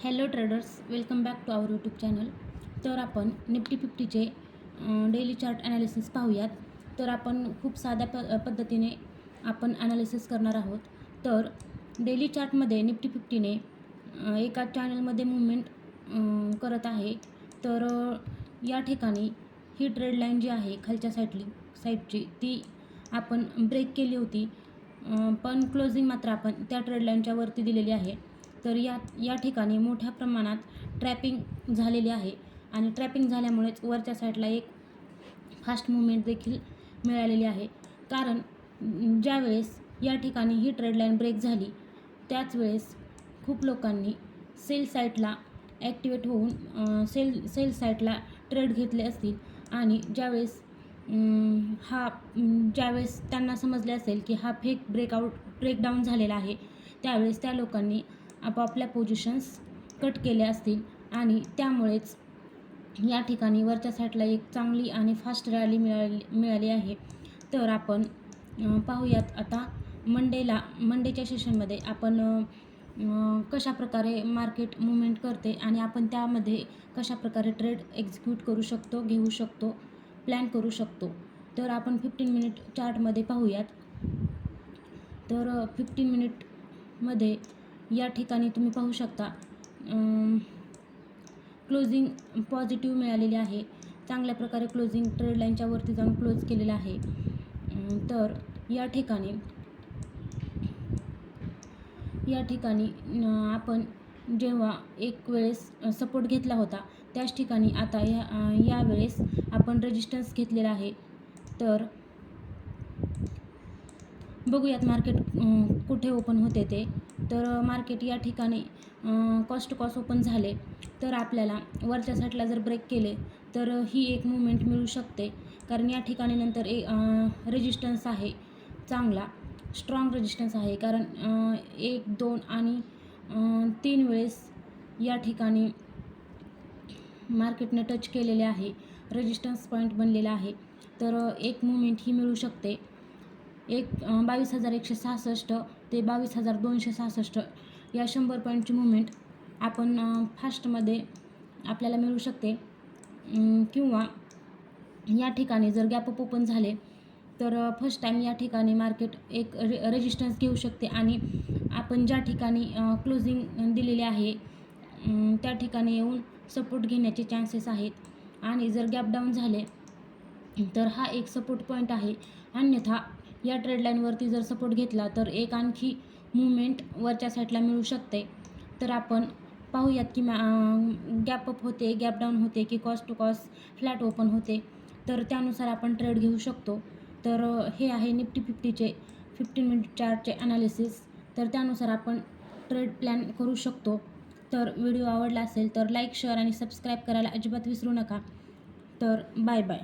Hello traders, welcome back to our YouTube channel. तर आपण निफ्टी 50चे डेली चार्ट ॲनालिसिस पाहूयात. तर आपण खूप साध्या पद्धतीने आपण ॲनालिसिस करणार आहोत. तर डेली चार्टमध्ये निफ्टी 50ने एका चॅनलमध्ये मूवमेंट करत आहे. तर या ठिकाणी ही ट्रेड लाईन जी आहे खालच्या साईडची ती आपण ब्रेक केली होती, पण क्लोजिंग मात्र आपण त्या ट्रेड लाईनच्या वरती दिलेली आहे. तर या ठिकाणी मोठ्या प्रमाणात ट्रॅपिंग झालेली आहे आणि ट्रॅपिंग झाल्यामुळेच वरच्या साईडला एक फास्ट मूवमेंट देखील मिळालेली आहे. कारण ज्यावेळेस या ठिकाणी ही ट्रेड लाईन ब्रेक झाली त्याच वेळेस खूप लोकांनी सेल साईडला ॲक्टिवेट होऊन सेल साईडला ट्रेड घेतले असतील आणि ज्यावेळेस त्यांना समजले असेल की हा फेक ब्रेकडाऊन झालेला आहे, त्यावेळेस त्या लोकांनी आपापल्या पोझिशन्स कट केल्या असतील आणि त्यामुळेच या ठिकाणी वरच्या साईडला एक चांगली आणि फास्ट रॅली मिळाली आहे. तर आपण पाहूयात आता मंडेच्या सेशनमध्ये आपण कशाप्रकारे मार्केट मूवमेंट करते आणि आपण त्यामध्ये कशाप्रकारे ट्रेड एक्झिक्यूट करू शकतो, घेऊ शकतो, प्लॅन करू शकतो. तर आपण 15 मिनिट चार्टमध्ये पाहूयात. तर 15 मिनिटमध्ये या ठिकाणी तुम्ही पाहू शकता क्लोजिंग पॉझिटिव्ह मिळालेली आहे. चांगल्या प्रकारे क्लोजिंग ट्रेड लाईनच्या वरती जाऊन क्लोज केलेलं आहे. तर या ठिकाणी आपण जेव्हा एक वेळेस सपोर्ट घेतला होता त्याच ठिकाणी आता यावेळेस आपण रेजिस्टन्स घेतलेला आहे. तर बघूयात मार्केट कुठे ओपन होते ते. तर मार्केट या ठिकाणी कॉस्ट टू कॉस्ट ओपन झाले तर आपल्याला वरच्या साईडला जर ब्रेक केले तर ही एक मूवमेंट मिळू शकते. कारण या ठिकाणी नंतर रेजिस्टन्स आहे, चांगला स्ट्रॉंग रेजिस्टन्स आहे. कारण 1, 2 आणि 3 वेळेस या ठिकाणी मार्केटने टच केलेले आहे, रेजिस्टन्स पॉईंट बनलेला आहे. तर एक मूवमेंट ही मिळू शकते. 22,166 ते 22,266 या 100 पॉईंटची मूवमेंट आपण फास्टमध्ये आपल्याला मिळू शकते. किंवा या ठिकाणी जर गॅप अप ओपन झाले तर फर्स्ट टाईम या ठिकाणी मार्केट एक रेजिस्टन्स घेऊ शकते आणि आपण ज्या ठिकाणी क्लोजिंग दिलेली आहे त्या ठिकाणी येऊन सपोर्ट घेण्याचे चान्सेस आहेत. आणि जर गॅप डाऊन झाले तर हा एक सपोर्ट पॉईंट आहे. अन्यथा या ट्रेड लाईनवरती जर सपोर्ट घेतला तर एक आणखी मूवमेंट वरच्या साईडला मिळू शकते. तर आपण पाहूयात की गॅप अप होते, गॅप डाऊन होते की cost to cost flat open होते. तर त्यानुसार आपण ट्रेड घेऊ शकतो. तर हे आहे निफ्टी 50चे 15 मिनिट चार्टचे ॲनालिसिस. तर त्यानुसार आपण ट्रेड प्लॅन करू शकतो. तर व्हिडिओ आवडला असेल तर लाईक, शेअर आणि सबस्क्राईब करायला अजिबात विसरू नका. तर बाय बाय.